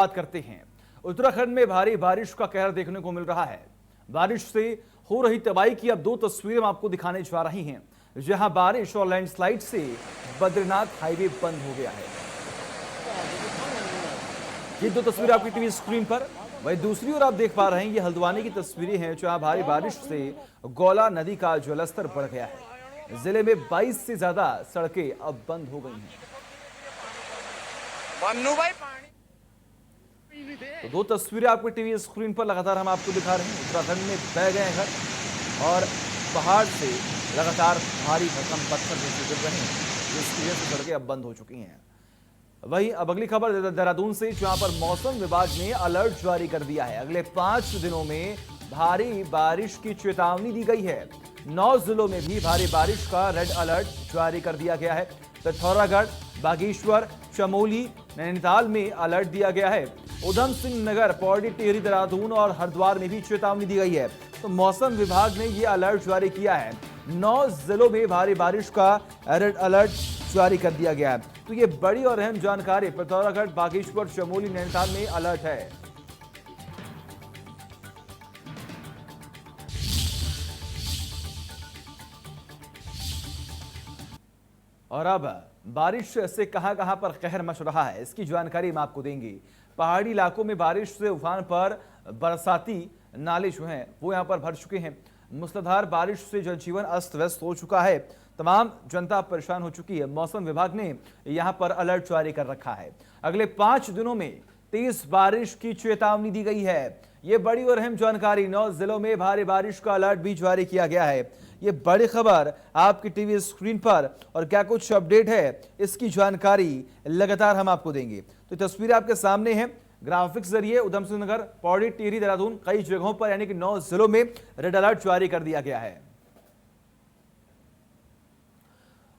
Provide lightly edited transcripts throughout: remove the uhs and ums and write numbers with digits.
बात करते हैं। उत्तराखंड में भारी बारिश का कहर देखने को मिल रहा है। बारिश से हो रही तबाही की अब दो तस्वीरें हम आपको दिखाने जा रही हैं, जहां बारिश और लैंडस्लाइड से बद्रीनाथ हाईवे बंद हो गया है। ये दो तस्वीरें आपकी टीवी स्क्रीन पर। वहीं दूसरी ओर आप देख पा रहे हैं, ये हल्द्वानी की तस्वीरें हैं, जहां भारी बारिश से गौला नदी का जलस्तर बढ़ गया है। जिले में 22 से ज्यादा सड़कें अब बंद हो गई हैं। तो दो तस्वीरें आपकी टीवी स्क्रीन पर लगातार हम आपको दिखा रहे हैं। उत्तराखंड में बह गए घर और पहाड़ से लगातार भारी भरकम पत्थर जैसे गिर रहे हैं, जिसकी वजह से सड़कें अब बंद हो चुकी हैं। वहीं अब अगली खबर देहरादून से, जहां पर मौसम विभाग ने अलर्ट जारी कर दिया है। अगले 5 दिनों में भारी बारिश की चेतावनी दी गई है। 9 जिलों में भी भारी बारिश का रेड अलर्ट जारी कर दिया गया है। पिथौरागढ़, बागेश्वर, चमोली, नैनीताल में अलर्ट दिया गया है। उधम सिंह नगर, पौड़ी, टिहरी, देहरादून और हरिद्वार में भी चेतावनी दी गई है। तो मौसम विभाग ने यह अलर्ट जारी किया है। 9 जिलों में भारी बारिश का रेड अलर्ट जारी कर दिया गया है। तो ये बड़ी और अहम जानकारी। पिथौरागढ़, बागेश्वर, चमोली, नैनीताल में अलर्ट है। और अब बारिश से कहां पर कहर मच रहा है, इसकी जानकारी हम आपको देंगे। पहाड़ी इलाकों में बारिश से उफान पर बरसाती नाले जो हैं वो यहां पर भर चुके हैं। मूसलाधार बारिश से जनजीवन अस्त व्यस्त हो चुका है। तमाम जनता परेशान हो चुकी है। मौसम विभाग ने यहां पर अलर्ट जारी कर रखा है। अगले 5 दिनों में तेज बारिश की चेतावनी दी गई है। ये बड़ी और अहम जानकारी। 9 जिलों में भारी बारिश का अलर्ट भी जारी किया गया है। ये बड़ी खबर आपकी टीवी स्क्रीन पर, और क्या कुछ अपडेट है इसकी जानकारी लगातार हम आपको देंगे। तो तस्वीर आपके सामने है ग्राफिक्स जरिए। उधम सिंह नगर, पौड़ी, टिहरी, देहरादून, कई जगहों पर यानी कि 9 जिलों में रेड अलर्ट जारी कर दिया गया है।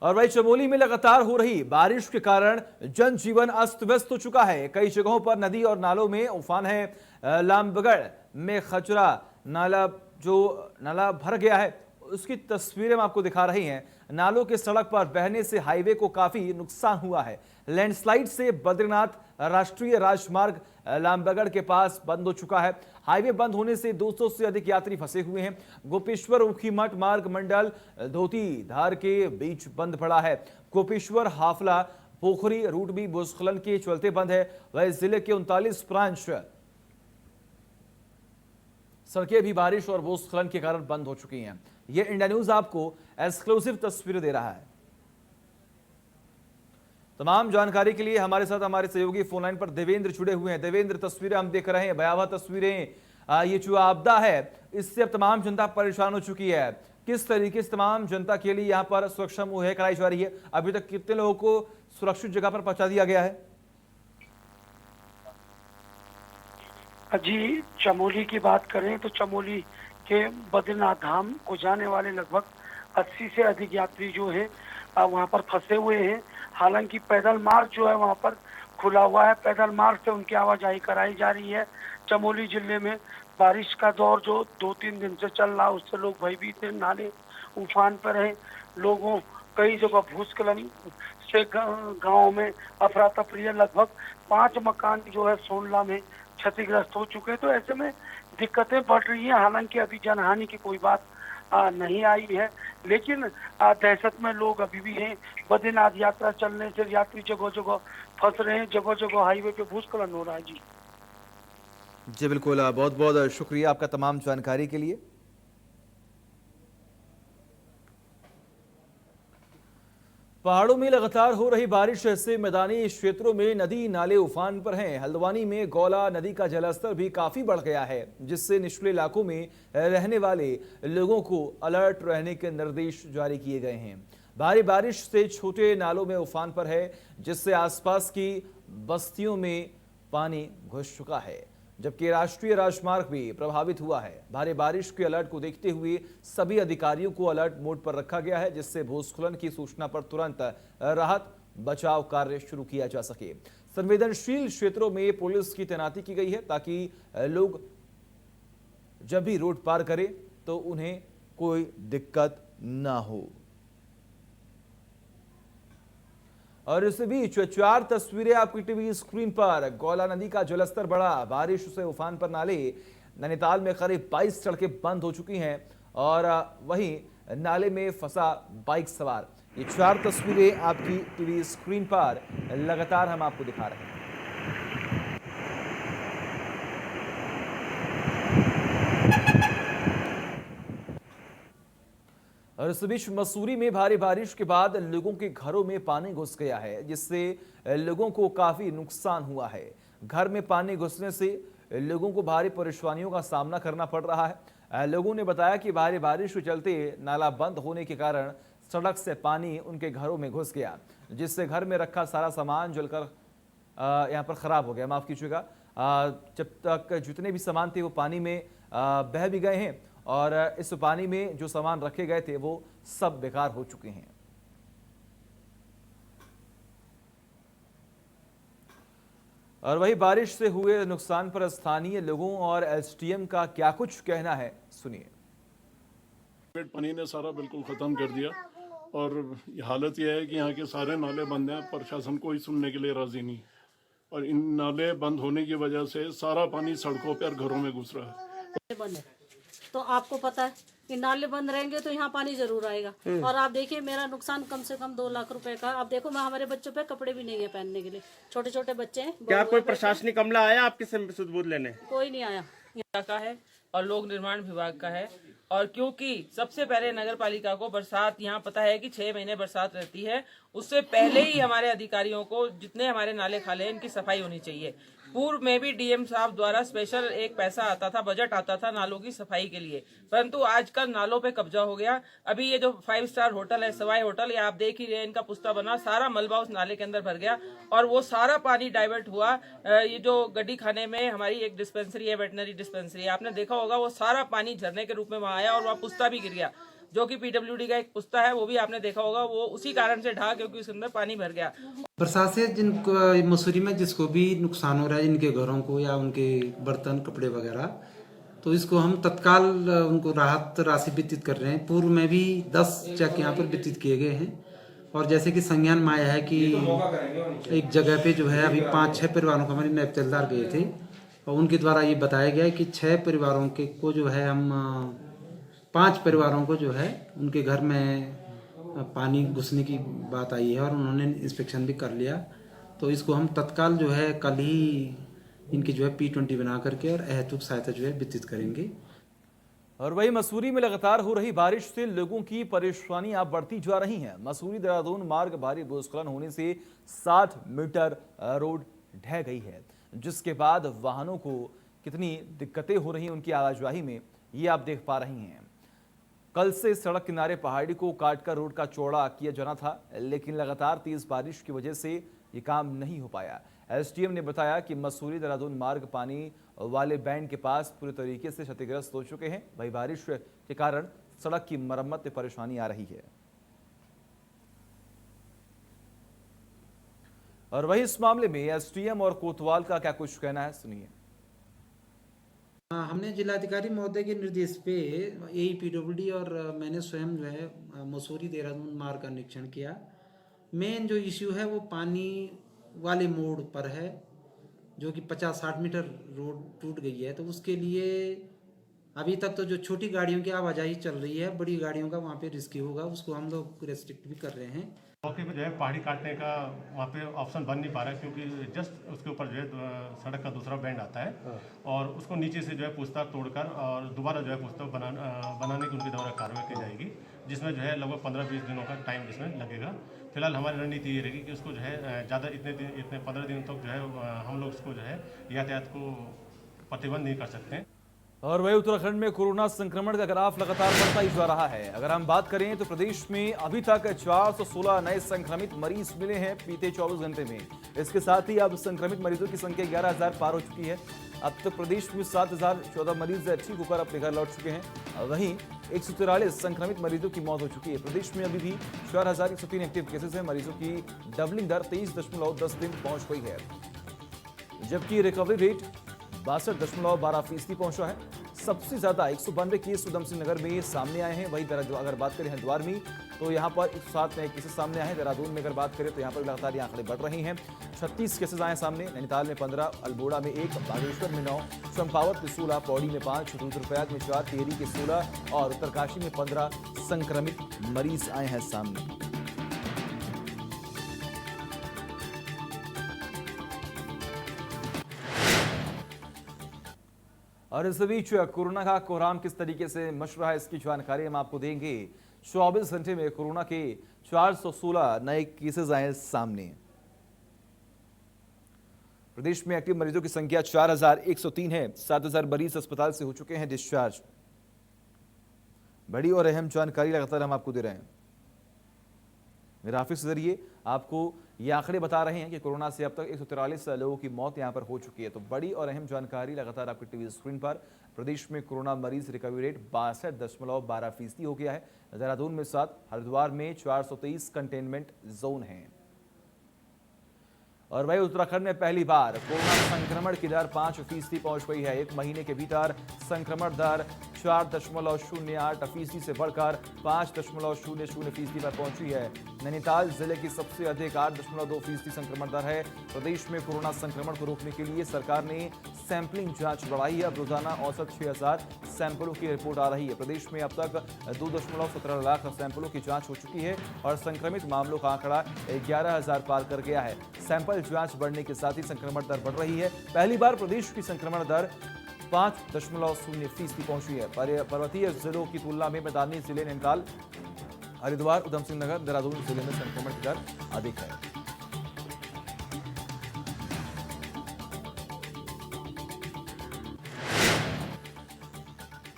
और वही चमोली में लगातार हो रही बारिश के कारण जनजीवन अस्त व्यस्त हो चुका है। कई जगहों पर नदी और नालों में उफान है। लामबगढ़ में खचरा नाला भर गया है, उसकी तस्वीरें हम आपको दिखा रही हैं। नालों के सड़क पर बहने से हाईवे को काफी नुकसान हुआ है। लैंडस्लाइड से बद्रीनाथ राष्ट्रीय राजमार्ग लामबगढ़ के पास बंद हो चुका है। हाईवे बंद होने से 200 से अधिक यात्री फंसे हुए हैं। गोपेश्वर ऊखीमठ मार्ग मंडल धोती धार के बीच बंद पड़ा है। गोपेश्वर हाफला पोखरी रूट भी भूस्खलन के चलते बंद है। वह जिले के 39 ब्रांच सड़कें भी बारिश और भूस्खलन के कारण बंद हो चुकी हैं। यह इंडिया न्यूज आपको एक्सक्लूसिव तस्वीरें दे रहा है। तमाम जानकारी के लिए हमारे साथ हमारे सहयोगी फोन लाइन पर देवेंद्र जुड़े हुए हैं। देवेंद्र, तस्वीरें हम देख रहे हैं, भयावह तस्वीरें। ये जो आपदा है इससे अब तमाम जनता परेशान हो चुकी है। किस तरीके से तमाम जनता के लिए यहाँ पर सुरक्षा मुहैया कराई जा रही है? अभी तक कितने लोगों को सुरक्षित जगह पर पहुंचा दिया गया है? जी, चमोली की बात करें तो चमोली के बद्रीनाथ धाम को जाने वाले लगभग 80 से अधिक यात्री जो है वहाँ पर फंसे हुए हैं। हालांकि पैदल मार्ग जो है वहाँ पर खुला हुआ है। पैदल मार्ग से उनकी आवाजाही कराई जा रही है। चमोली जिले में बारिश का दौर जो 2-3 दिन से चल रहा, उससे लोग भयभीत हैं। नाले उफान पर हैं। लोगों कई जगह भूस्खलन से गाँव में अफरा तफरी है। लगभग 5 मकान जो है सोनला में क्षतिग्रस्त हो चुके हैं। तो ऐसे में दिक्कतें बढ़ रही हैं। हालांकि अभी जनहानि की कोई बात नहीं आई है, लेकिन दहशत में लोग अभी भी हैं। बद्रीनाथ यात्रा चलने से यात्री जगह जगह फंस रहे हैं। जगह जगह हाईवे पे भूस्खलन हो रहा है। जी बिल्कुल, बहुत बहुत शुक्रिया आपका तमाम जानकारी के लिए। पहाड़ों में लगातार हो रही बारिश से मैदानी क्षेत्रों में नदी नाले उफान पर हैं। हल्द्वानी में गौला नदी का जलस्तर भी काफी बढ़ गया है, जिससे निचले इलाकों में रहने वाले लोगों को अलर्ट रहने के निर्देश जारी किए गए हैं। भारी बारिश से छोटे नालों में उफान पर है, जिससे आसपास की बस्तियों में पानी घुस चुका है, जबकि राष्ट्रीय राजमार्ग भी प्रभावित हुआ है। भारी बारिश के अलर्ट को देखते हुए सभी अधिकारियों को अलर्ट मोड पर रखा गया है, जिससे भूस्खलन की सूचना पर तुरंत राहत बचाव कार्य शुरू किया जा सके। संवेदनशील क्षेत्रों में पुलिस की तैनाती की गई है, ताकि लोग जब भी रोड पार करें तो उन्हें कोई दिक्कत ना हो। और इस बीच 4 तस्वीरें आपकी टीवी स्क्रीन पर। गौला नदी का जलस्तर बढ़ा, बारिश से उफान पर नाले। नैनीताल में करीब 22 सड़कें बंद हो चुकी हैं और वहीं नाले में फंसा बाइक सवार। ये 4 तस्वीरें आपकी टीवी स्क्रीन पर लगातार हम आपको दिखा रहे हैं। और इस बीच मसूरी में भारी बारिश के बाद लोगों के घरों में पानी घुस गया है, जिससे लोगों को काफी नुकसान हुआ है। घर में पानी घुसने से लोगों को भारी परेशानियों का सामना करना पड़ रहा है। लोगों ने बताया कि भारी बारिश के चलते नाला बंद होने के कारण सड़क से पानी उनके घरों में घुस गया, जिससे घर में रखा सारा सामान जलकर यहाँ पर खराब हो गया। माफ कीजिएगा, जब तक जितने भी सामान थे वो पानी में बह भी गए हैं और इस पानी में जो सामान रखे गए थे वो सब बेकार हो चुके हैं। और वही बारिश से हुए नुकसान पर स्थानीय लोगों और एसडीएम का क्या कुछ कहना है, सुनिए। पानी ने सारा बिल्कुल ख़त्म कर दिया और हालत यह है कि यहाँ के सारे नाले बंद हैं। प्रशासन कोई सुनने के लिए राज़ी नहीं और इन नाले बंद होने की वजह से सारा पानी सड़कों पर घरों में घुस रहा है। बंद है तो आपको पता है कि नाले बंद रहेंगे तो यहाँ पानी जरूर आएगा। और आप देखिए मेरा नुकसान कम से कम 2 लाख रुपए का। आप देखो मैं हमारे बच्चों पे कपड़े भी नहीं है पहनने के लिए, छोटे छोटे बच्चे हैं। क्या कोई प्रशासनिक अमला आया आपके सुध-बुध लेने? कोई नहीं आया। का है और लोक निर्माण विभाग का है। और क्योंकि सबसे पहले नगर पालिका को बरसात, यहाँ पता है कि 6 महीने बरसात रहती है, उससे पहले ही हमारे अधिकारियों को जितने हमारे नाले खाले इनकी सफाई होनी चाहिए। पूर्व में भी डीएम साहब द्वारा स्पेशल एक पैसा आता था, बजट आता था नालों की सफाई के लिए, परंतु आजकल नालों पे कब्जा हो गया। अभी ये जो 5 स्टार होटल है, सवाई होटल, ये आप देख ही रहे हैं, इनका पुस्ता बना, सारा मलबा उस नाले के अंदर भर गया और वो सारा पानी डाइवर्ट हुआ। ये जो गड्डी खाने में हमारी एक डिस्पेंसरी है, वेटनरी डिस्पेंसरी, आपने देखा होगा, वो सारा पानी झरने के रूप में वहां आया और वहाँ पुस्ता भी गिर गया, जो कि पीडब्ल्यूडी का एक पुस्ता है, वो भी आपने देखा होगा, वो उसी कारण से ढहा क्योंकि उसके अंदर पानी भर गया। बरसात से जिनको मसूरी में जिसको भी नुकसान हो रहा है, जिनके घरों को या उनके बर्तन कपड़े वगैरह, तो इसको हम तत्काल उनको राहत राशि वितरित कर रहे हैं। पूर्व में भी 10 चेक यहाँ पर वितरित किए गए हैं और जैसे कि संज्ञान में आया है कि एक जगह पे जो है अभी 5-6 परिवारों को हमारे नैब तहसीलदार गए थे और उनके द्वारा ये बताया गया है कि 6 परिवारों के को जो है हम 5 परिवारों को जो है उनके घर में पानी घुसने की बात आई है और उन्होंने इंस्पेक्शन भी कर लिया। तो इसको हम तत्काल जो है कल ही इनकी जो है P20 बना करके और अहेतुक सहायता जो है वितरित करेंगे। और वही मसूरी में लगातार हो रही बारिश से लोगों की परेशानियां बढ़ती जा रही हैं। मसूरी देहरादून मार्ग भारी भूस्खलन होने से 60 मीटर रोड ढह गई है, जिसके बाद वाहनों को कितनी दिक्कतें हो रही हैं उनकी आवाजाही में, ये आप देख पा रही हैं। कल से सड़क किनारे पहाड़ी को काटकर रोड का चौड़ा किया जाना था, लेकिन लगातार तेज बारिश की वजह से ये काम नहीं हो पाया। एसडीएम ने बताया कि मसूरी देहरादून मार्ग पानी वाले बैंड के पास पूरे तरीके से क्षतिग्रस्त हो चुके हैं। वही बारिश के कारण सड़क की मरम्मत में परेशानी आ रही है। और वही इस मामले में एसडीएम और कोतवाल का क्या कुछ कहना है, सुनिए। हमने जिलाधिकारी महोदय के निर्देश पे AEPWD और मैंने स्वयं जो है मसूरी देहरादून मार्ग का निरीक्षण किया। मेन जो इश्यू है वो पानी वाले मोड़ पर है, जो कि 50-60 मीटर रोड टूट गई है। तो उसके लिए अभी तक तो जो छोटी गाड़ियों की आवाजाही चल रही है, बड़ी गाड़ियों का वहाँ पे रिस्क होगा, उसको हम लोग रेस्ट्रिक्ट भी कर रहे हैं। मौके पे जो है पहाड़ी काटने का वहाँ पे ऑप्शन बन नहीं पा रहा है, क्योंकि जस्ट उसके ऊपर जो है सड़क का दूसरा बैंड आता है और उसको नीचे से जो है पुस्ता तोड़कर और दोबारा जो है पुस्ता बनाने की उनके द्वारा कार्रवाई की जाएगी, जिसमें जो है लगभग 15-20 दिनों का टाइम जिसमें लगेगा। फिलहाल हमारी रणनीति ये रहेगी कि उसको जो है ज़्यादा इतने 15 दिन तक जो है हम लोग उसको जो है यातायात को प्रतिबंध नहीं कर सकते हैं। और वही उत्तराखंड में कोरोना संक्रमण का ग्राफ लगातार बढ़ता ही जा रहा है। अगर हम बात करें तो प्रदेश में अभी तक 416 नए संक्रमित मरीज मिले हैं बीते 24 घंटे में। इसके साथ ही अब संक्रमित मरीजों की संख्या 11,000 पार हो चुकी है। अब तक प्रदेश में 7,014 मरीज ठीक होकर अपने घर लौट चुके हैं। वहीं 143 संक्रमित मरीजों की मौत हो चुकी है। प्रदेश में अभी भी 4,103 एक्टिव केसेस हैं। मरीजों की डबलिंग दर 23.10 दिन पहुंच गई है, जबकि रिकवरी रेट 62.12% पहुंचा है। सबसे ज़्यादा 192 केस उधम सिंह नगर में सामने आए हैं। वहीं अगर बात करें हरिद्वार में तो यहाँ पर 107 नए केसेस सामने आए हैं। देहरादून में अगर बात करें तो यहाँ पर लगातार ये आंकड़े बढ़ रहे हैं। 36 केसेस आए सामने। नैनीताल में 15, अल्मोड़ा में 1, बागेश्वर में 9, चंपावत में 16, पौड़ी में 5, रुद्रप्रयाग में 4, टिहरी के 16 और उत्तरकाशी में 15 संक्रमित मरीज आए हैं सामने। और इस बीच कोरोना का कोहराम किस तरीके से मच रहा है इसकी जानकारी हम आपको देंगे। 24 घंटे में कोरोना के 416 नए केसेस आए सामने। प्रदेश में एक्टिव मरीजों की संख्या 4103 है। 7000 मरीज अस्पताल से हो चुके हैं डिस्चार्ज। बड़ी और अहम जानकारी लगातार हम आपको दे रहे हैं। ग्राफिक्स के जरिए आपको ये आंकड़े बता रहे हैं कि कोरोना से अब तक 143 लोगों की मौत यहां पर हो चुकी है। तो बड़ी और अहम जानकारी लगातार आपकी टीवी स्क्रीन पर। प्रदेश में कोरोना मरीज रिकवरी रेट 62.12% हो गया है। देहरादून में 7, हरिद्वार में 423 कंटेनमेंट जोन है। और वही उत्तराखंड में पहली बार कोरोना संक्रमण की दर 5% पहुंच गई है। एक महीने के भीतर संक्रमण दर 4.08% से बढ़कर 5.00% पर पहुंची है। नैनीताल जिले की सबसे अधिक 8.2% संक्रमण दर है। प्रदेश में कोरोना संक्रमण को रोकने के लिए सरकार ने सैंपलिंग जांच बढ़ाई है। अब रोजाना औसत 6000 सैंपलों की रिपोर्ट आ रही है। प्रदेश में अब तक 2.17 लाख सैंपलों की जांच हो चुकी है और संक्रमित मामलों का आंकड़ा 11000 पार कर गया है। सैंपल जांच बढ़ने के साथ ही संक्रमण दर बढ़ रही है। पहली बार प्रदेश की संक्रमण दर 5.0% पहुंची है। पर्वतीय जिलों की तुलना में मैदानी जिले नैनीताल, हरिद्वार, उधम सिंह नगर, देहरादून जिले में संक्रमण की दर अधिक है।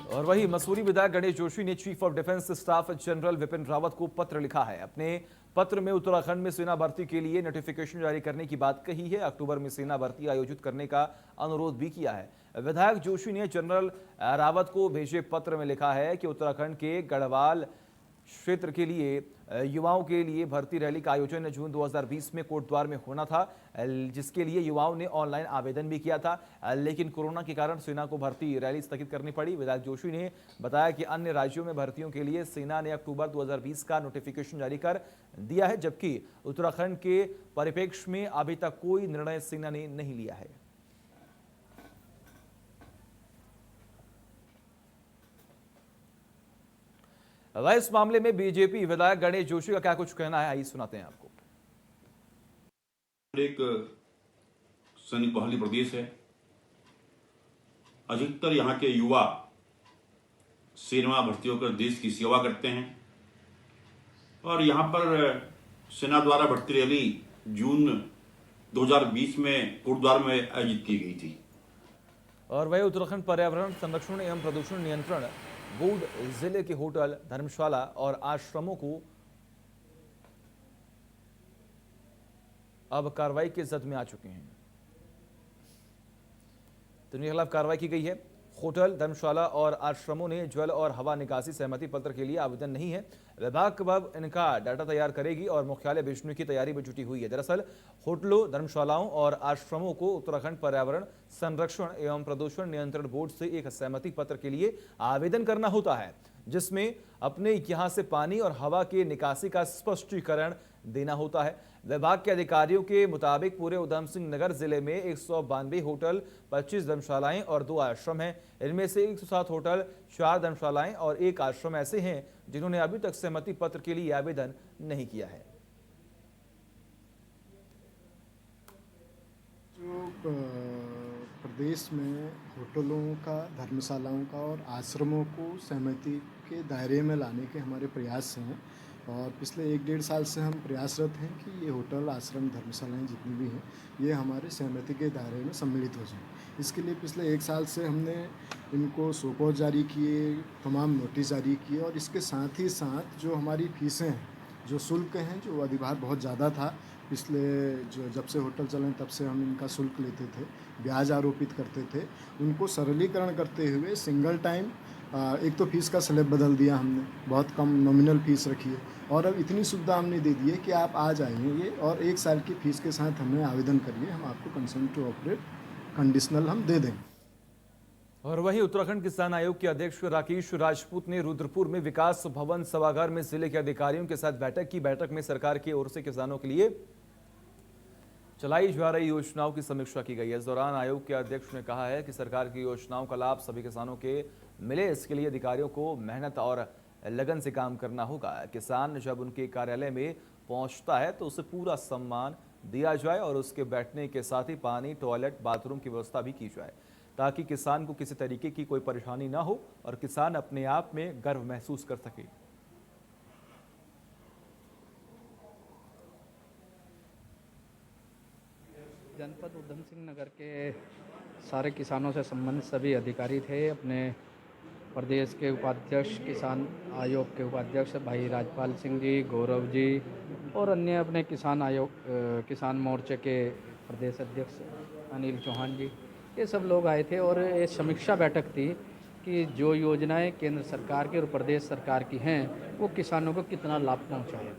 और वही मसूरी विधायक गणेश जोशी ने chief of defence staff general Vipin Rawat को पत्र लिखा है। अपने पत्र में उत्तराखंड में सेना भर्ती के लिए नोटिफिकेशन जारी करने की बात कही है। अक्टूबर में सेना भर्ती आयोजित करने का अनुरोध भी किया है। विधायक जोशी ने जनरल रावत को भेजे पत्र में लिखा है कि उत्तराखंड के गढ़वाल क्षेत्र के लिए युवाओं के लिए भर्ती रैली का आयोजन जून 2020 में कोटद्वार में होना था, जिसके लिए युवाओं ने ऑनलाइन आवेदन भी किया था, लेकिन कोरोना के कारण सेना को भर्ती रैली स्थगित करनी पड़ी। विधायक जोशी ने बताया कि अन्य राज्यों में भर्तियों के लिए सेना ने अक्टूबर 2020 का नोटिफिकेशन जारी कर दिया है, जबकि उत्तराखंड के परिप्रेक्ष्य में अभी तक कोई निर्णय सेना ने नहीं लिया है। इस मामले में बीजेपी विधायक गणेश जोशी का क्या कुछ कहना है, आइए सुनाते हैं आपको। एक सैनिक बहाली प्रदेश है। अधिकतर यहाँ के युवा सेना भर्ती होकर देश की सेवा करते हैं और यहाँ पर सेना द्वारा भर्ती रैली जून 2020 में कोटद्वार में आयोजित की गई थी। और वही उत्तराखंड पर्यावरण संरक्षण एवं प्रदूषण नियंत्रण बोर्ड जिले के होटल, धर्मशाला और आश्रमों को अब कार्रवाई के जद में आ चुके हैं। तो इनके खिलाफ कार्रवाई की गई है। होटल, धर्मशाला और आश्रमों ने जल और हवा निकासी सहमति पत्र के लिए आवेदन नहीं है। विभाग अब इनका डाटा तैयार करेगी और मुख्यालय भेजने की तैयारी में जुटी हुई है। दरअसल होटलों, धर्मशालाओं और आश्रमों को उत्तराखंड पर्यावरण संरक्षण एवं प्रदूषण नियंत्रण बोर्ड से एक सहमति पत्र के लिए आवेदन करना होता है, जिसमें अपने यहां से पानी और हवा के निकासी का स्पष्टीकरण देना होता है। विभाग के अधिकारियों के मुताबिक पूरे उधम सिंह नगर जिले में 192 होटल, 25 धर्मशालाएं और 2 आश्रम हैं। इनमें से 107 होटल, 4 धर्मशालाएं और 1 आश्रम ऐसे हैं जिन्होंने अभी तक सहमति पत्र के लिए आवेदन नहीं किया है। जो प्रदेश में होटलों का, धर्मशालाओं का और आश्रमों को सहमति के दायरे में लाने के हमारे प्रयास हैं और पिछले 1-1.5 साल से हम प्रयासरत हैं कि ये होटल, आश्रम, धर्मशालाएं जितनी भी हैं ये हमारे सहमति के दायरे में सम्मिलित हो जाएं। इसके लिए पिछले 1 साल से हमने इनको शोकॉज जारी किए, तमाम नोटिस जारी किए और इसके साथ ही साथ जो हमारी फीसें हैं, जो शुल्क हैं, जो अधिभार बहुत ज़्यादा था पिछले जब से होटल चले तब से हम इनका शुल्क लेते थे, ब्याज आरोपित करते थे, उनको सरलीकरण करते हुए सिंगल टाइम एक तो फीस का स्लैब बदल दिया हमने, बहुत कम नॉमिनल फीस रखी है और अब इतनी सुविधा हमने दे दी है कि आप आ जाइए और 1 साल की फीस के साथ हमें आवेदन करिए, हम आपको कंसेंट टू ऑपरेट कंडीशनल हम दे देंगे। और वहीं उत्तराखंड किसान आयोग के अध्यक्ष राकेश राजपूत ने रुद्रपुर में विकास भवन सभागार में जिले के अधिकारियों के साथ बैठक की। बैठक में सरकार की ओर से किसानों के लिए चलाई जा रही योजनाओं की समीक्षा की गई। इस दौरान आयोग के अध्यक्ष ने कहा है कि सरकार की योजनाओं का लाभ सभी किसानों के मिले, इसके लिए अधिकारियों को मेहनत और लगन से काम करना होगा। किसान जब उनके कार्यालय में पहुंचता है तो उसे पूरा सम्मान दिया जाए और उसके बैठने के साथ ही पानी, टॉयलेट, बाथरूम की व्यवस्था भी की जाए ताकि किसान को किसी तरीके की कोई परेशानी ना हो और किसान अपने आप में गर्व महसूस कर सके। जनपद उधम सिंह नगर के सारे किसानों से संबंधित सभी अधिकारी थे। अपने प्रदेश के उपाध्यक्ष, किसान आयोग के उपाध्यक्ष भाई राजपाल सिंह जी, गौरव जी और अन्य अपने किसान आयोग किसान मोर्चे के प्रदेश अध्यक्ष अनिल चौहान जी, ये सब लोग आए थे और ये समीक्षा बैठक थी कि जो योजनाएं केंद्र सरकार की और प्रदेश सरकार की हैं वो किसानों को कितना लाभ पहुंचाए।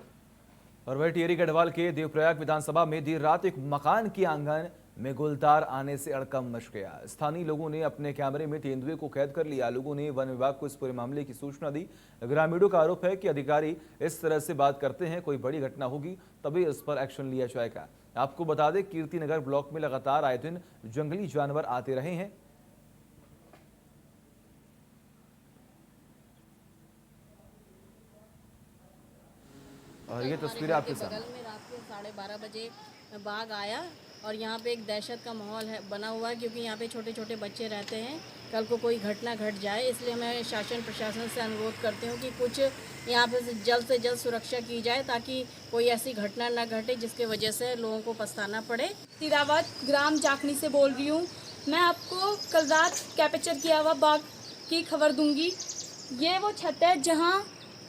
और वही टिहरी गढ़वाल के देवप्रयाग विधानसभा में देर रात एक मकान के आंगन में गुलदार आने से अड़कम मच गया। स्थानीय लोगों ने अपने कैमरे में तेंदुए को कैद कर लिया। लोगों ने वन विभाग को इस पूरे मामले की सूचना दी। ग्रामीणों का आरोप है कि अधिकारी इस तरह से बात करते हैं, कोई बड़ी घटना होगी तभी इस पर एक्शन लिया जाएगा। आपको बता दें, कीर्तिनगर ब्लॉक में लगातार आए दिन जंगली जानवर आते रहे हैं। और ये तस्वीरें आपके सामने। बगल में रात के 12:30 बजे बाघ आया और यहाँ पे एक दहशत का माहौल है बना हुआ है, क्योंकि यहाँ पे छोटे छोटे बच्चे रहते हैं। कल को कोई घटना घट जाए, इसलिए मैं शासन प्रशासन से अनुरोध करती हूँ कि कुछ यहाँ पे से जल्द सुरक्षा की जाए ताकि कोई ऐसी घटना न घटे जिसकी वजह से लोगों को पछताना पड़े। तिरावत ग्राम जाखनी से बोल रही हूँ। मैं आपको कल रात कैप्चर किया हुआ बाघ की खबर दूंगी। ये वो छत है जहाँ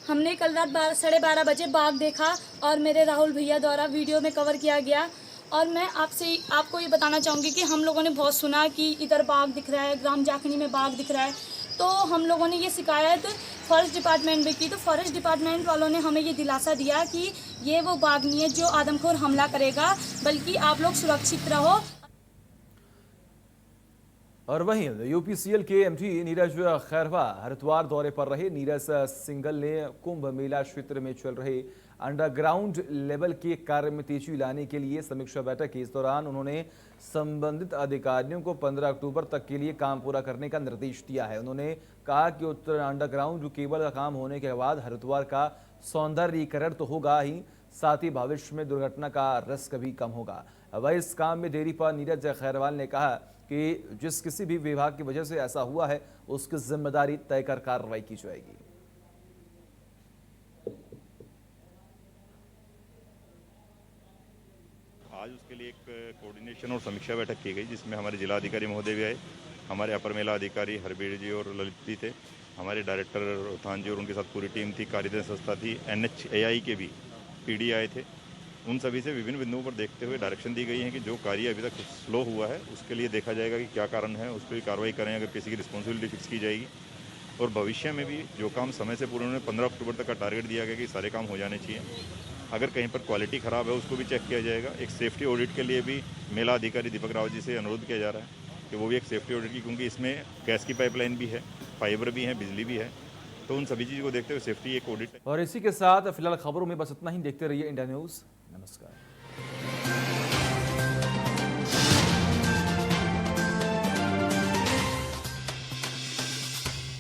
हमने कल रात 12:30 बजे बाघ देखा और मेरे राहुल भैया द्वारा वीडियो में कवर किया गया। और मैं आपको ये बताना चाहूँगी कि हम लोगों ने बहुत सुना कि इधर बाघ दिख रहा है, ग्राम जाखनी में बाघ दिख रहा है, तो हम लोगों ने ये शिकायत फॉरेस्ट डिपार्टमेंट में की। तो फॉरेस्ट डिपार्टमेंट वालों ने हमें ये दिलासा दिया कि ये वो बाघ नहीं है जो आदमखोर हमला करेगा, बल्कि आप लोग सुरक्षित रहो। और वहीं यूपीसीएल के एमडी नीरज खैरवा हरिद्वार दौरे पर रहे। नीरज सिंगल ने कुंभ मेला क्षेत्र में चल रहे अंडरग्राउंड लेवल के कार्य में तेजी लाने के लिए समीक्षा बैठक की। इस दौरान उन्होंने संबंधित अधिकारियों को 15 अक्टूबर तक के लिए काम पूरा करने का निर्देश दिया है। उन्होंने कहा कि उत्तर अंडरग्राउंड केबल का काम होने के बाद हरिद्वार का सौंदर्यीकरण तो होगा ही, साथ ही भविष्य में दुर्घटना का रिस्क भी कम होगा। वही इस काम में देरी पर नीरज खैरवाल ने कहा कि जिस किसी भी विभाग की वजह से ऐसा हुआ है उसकी जिम्मेदारी तय कर कार्रवाई की जाएगी। आज उसके लिए एक कोऑर्डिनेशन और समीक्षा बैठक की गई, जिसमें हमारे जिला अधिकारी महोदय भी आए, हमारे अपर मेला अधिकारी हरबीर जी और ललित भी थे, हमारे डायरेक्टर रोहतान जी और उनके साथ पूरी टीम थी, कार्यदल संस्था थी, NHAI के भी PD आए थे। उन सभी से विभिन्न बिंदुओं पर देखते हुए डायरेक्शन दी गई है कि जो कार्य अभी तक स्लो हुआ है उसके लिए देखा जाएगा कि क्या कारण है, उस पर कार्रवाई करें, अगर किसी की रिस्पॉन्सिबिलिटी फिक्स की जाएगी। और भविष्य में भी जो काम समय से पूरे, उन्होंने 15 अक्टूबर तक का टारगेट दिया गया कि सारे काम हो जाने चाहिए। अगर कहीं पर क्वालिटी ख़राब है उसको भी चेक किया जाएगा। एक सेफ्टी ऑडिट के लिए भी मेला अधिकारी दीपक राव जी से अनुरोध किया जा रहा है कि वो भी एक सेफ्टी ऑडिट की, क्योंकि इसमें गैस की पाइपलाइन भी है, फाइबर भी है, बिजली भी है, तो उन सभी चीज़ों को देखते हुए सेफ्टी एक ऑडिट है। और इसी के साथ फिलहाल खबरों में बस इतना ही। देखते रहिए इंडिया न्यूज़। नमस्कार।